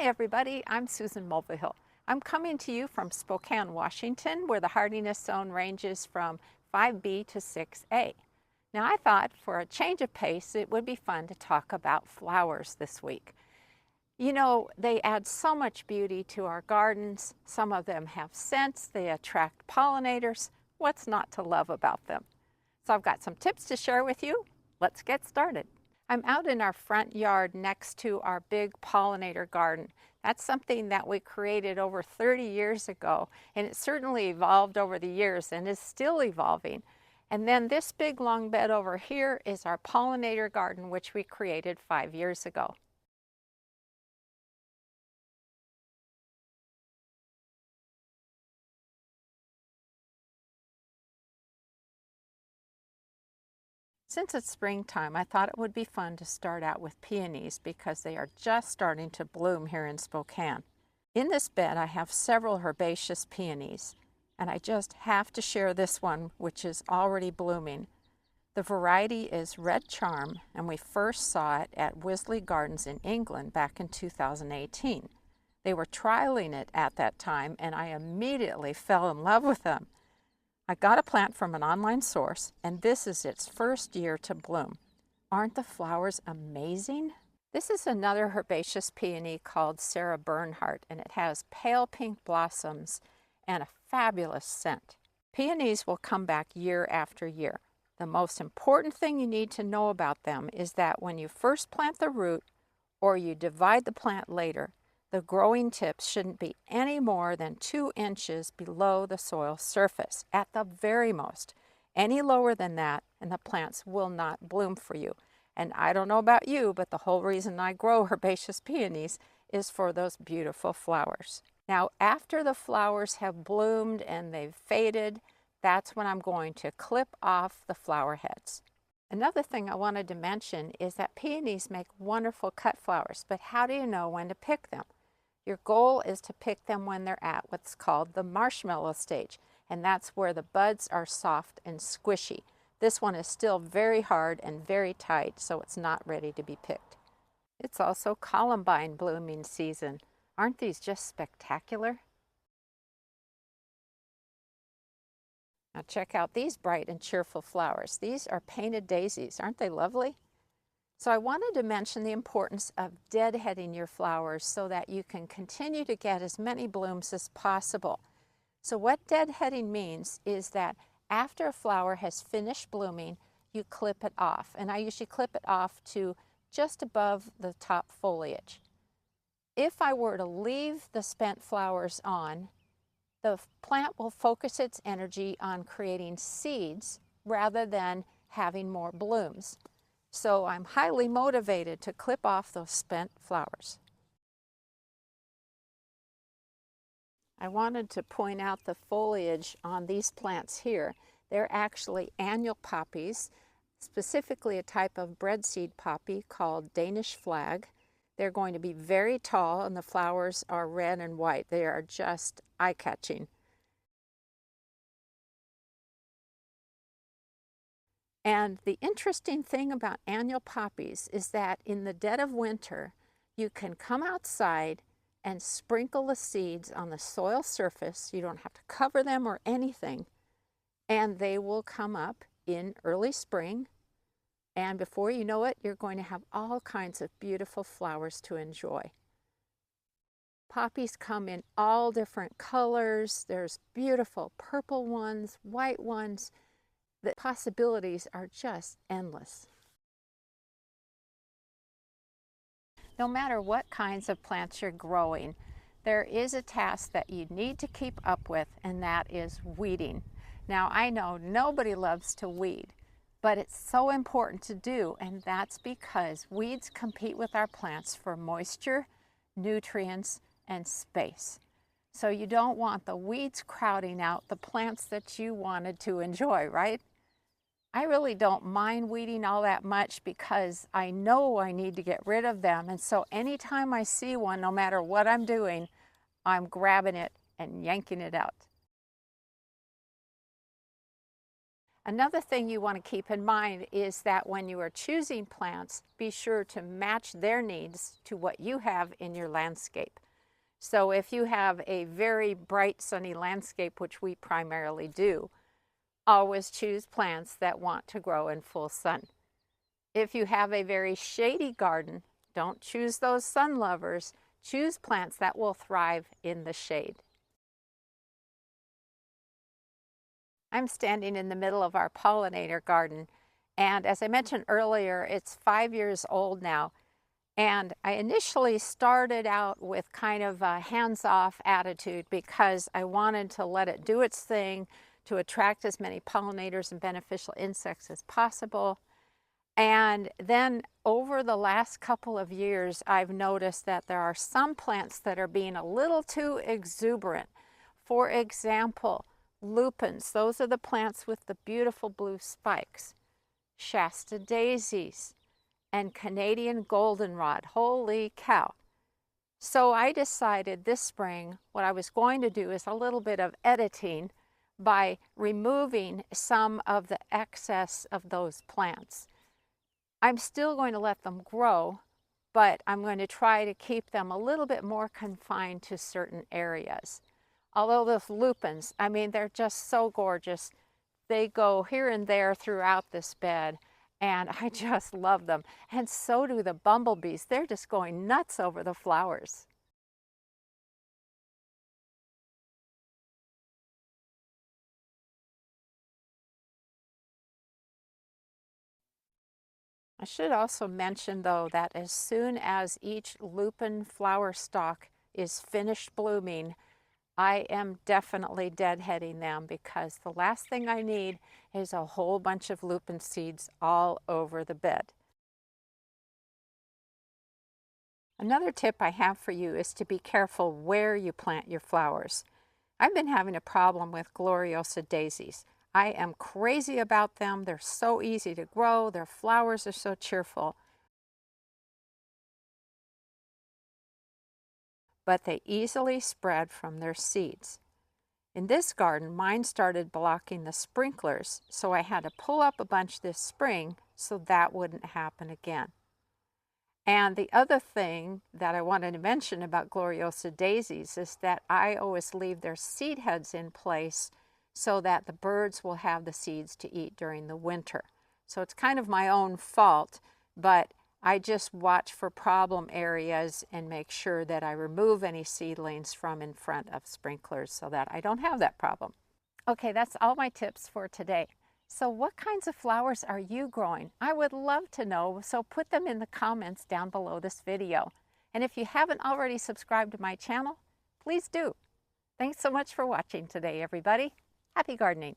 Hi everybody, I'm Susan Mulvihill. I'm coming to you from Spokane, Washington, where the hardiness zone ranges from 5B to 6A. Now I thought for a change of pace, it would be fun to talk about flowers this week. You know, they add so much beauty to our gardens. Some of them have scents, they attract pollinators. What's not to love about them? So I've got some tips to share with you. Let's get started. I'm out in our front yard next to our big pollinator garden. That's something that we created over 30 years ago, and it certainly evolved over the years and is still evolving. And then this big long bed over here is our pollinator garden, which we created 5 years ago. Since it's springtime, I thought it would be fun to start out with peonies because they are just starting to bloom here in Spokane. In this bed, I have several herbaceous peonies, and I just have to share this one, which is already blooming. The variety is Red Charm, and we first saw it at Wisley Gardens in England back in 2018. They were trialing it at that time, and I immediately fell in love with them. I got a plant from an online source, and this is its first year to bloom. Aren't the flowers amazing? This is another herbaceous peony called Sarah Bernhardt, and it has pale pink blossoms and a fabulous scent. Peonies will come back year after year. The most important thing you need to know about them is that when you first plant the root or you divide the plant later, the growing tips shouldn't be any more than 2 inches below the soil surface at the very most. Any lower than that and the plants will not bloom for you. And I don't know about you, but the whole reason I grow herbaceous peonies is for those beautiful flowers. Now, after the flowers have bloomed and they've faded, that's when I'm going to clip off the flower heads. Another thing I wanted to mention is that peonies make wonderful cut flowers, but how do you know when to pick them? Your goal is to pick them when they're at what's called the marshmallow stage, and that's where the buds are soft and squishy. This one is still very hard and very tight, so it's not ready to be picked. It's also columbine blooming season. Aren't these just spectacular? Now check out these bright and cheerful flowers. These are painted daisies. Aren't they lovely? So I wanted to mention the importance of deadheading your flowers so that you can continue to get as many blooms as possible. So what deadheading means is that after a flower has finished blooming, you clip it off. And I usually clip it off to just above the top foliage. If I were to leave the spent flowers on, the plant will focus its energy on creating seeds rather than having more blooms. So I'm highly motivated to clip off those spent flowers. I wanted to point out the foliage on these plants here. They're actually annual poppies, specifically a type of breadseed poppy called Danish flag. They're going to be very tall and the flowers are red and white. They are just eye-catching. And the interesting thing about annual poppies is that in the dead of winter, you can come outside and sprinkle the seeds on the soil surface. You don't have to cover them or anything. And they will come up in early spring. And before you know it, you're going to have all kinds of beautiful flowers to enjoy. Poppies come in all different colors. There's beautiful purple ones, white ones. The possibilities are just endless. No matter what kinds of plants you're growing, there is a task that you need to keep up with, and that is weeding. Now, I know nobody loves to weed, but it's so important to do, and that's because weeds compete with our plants for moisture, nutrients, and space. So you don't want the weeds crowding out the plants that you wanted to enjoy, right? I really don't mind weeding all that much because I know I need to get rid of them. And so anytime I see one, no matter what I'm doing, I'm grabbing it and yanking it out. Another thing you want to keep in mind is that when you are choosing plants, be sure to match their needs to what you have in your landscape. So if you have a very bright sunny landscape, which we primarily do, always choose plants that want to grow in full sun. If you have a very shady garden, don't choose those sun lovers. Choose plants that will thrive in the shade. I'm standing in the middle of our pollinator garden, and as I mentioned earlier, it's 5 years old now. And I initially started out with kind of a hands-off attitude because I wanted to let it do its thing to attract as many pollinators and beneficial insects as possible. And then over the last couple of years, I've noticed that there are some plants that are being a little too exuberant. For example, lupins, those are the plants with the beautiful blue spikes. Shasta daisies and Canadian goldenrod. Holy cow. So I decided this spring what I was going to do is a little bit of editing by removing some of the excess of those plants. I'm still going to let them grow, but I'm going to try to keep them a little bit more confined to certain areas. Although those lupins, I mean, they're just so gorgeous. They go here and there throughout this bed, and I just love them. And so do the bumblebees. They're just going nuts over the flowers. I should also mention, though, that as soon as each lupin flower stalk is finished blooming, I am definitely deadheading them because the last thing I need is a whole bunch of lupin seeds all over the bed. Another tip I have for you is to be careful where you plant your flowers. I've been having a problem with Gloriosa daisies. I am crazy about them. They're so easy to grow. Their flowers are so cheerful. But they easily spread from their seeds. In this garden, mine started blocking the sprinklers, so I had to pull up a bunch this spring so that wouldn't happen again. And the other thing that I wanted to mention about Gloriosa daisies is that I always leave their seed heads in place so that the birds will have the seeds to eat during the winter. So it's kind of my own fault, but I just watch for problem areas and make sure that I remove any seedlings from in front of sprinklers so that I don't have that problem. Okay, that's all my tips for today. So what kinds of flowers are you growing? I would love to know, so put them in the comments down below this video. And if you haven't already subscribed to my channel, please do. Thanks so much for watching today, everybody. Happy gardening.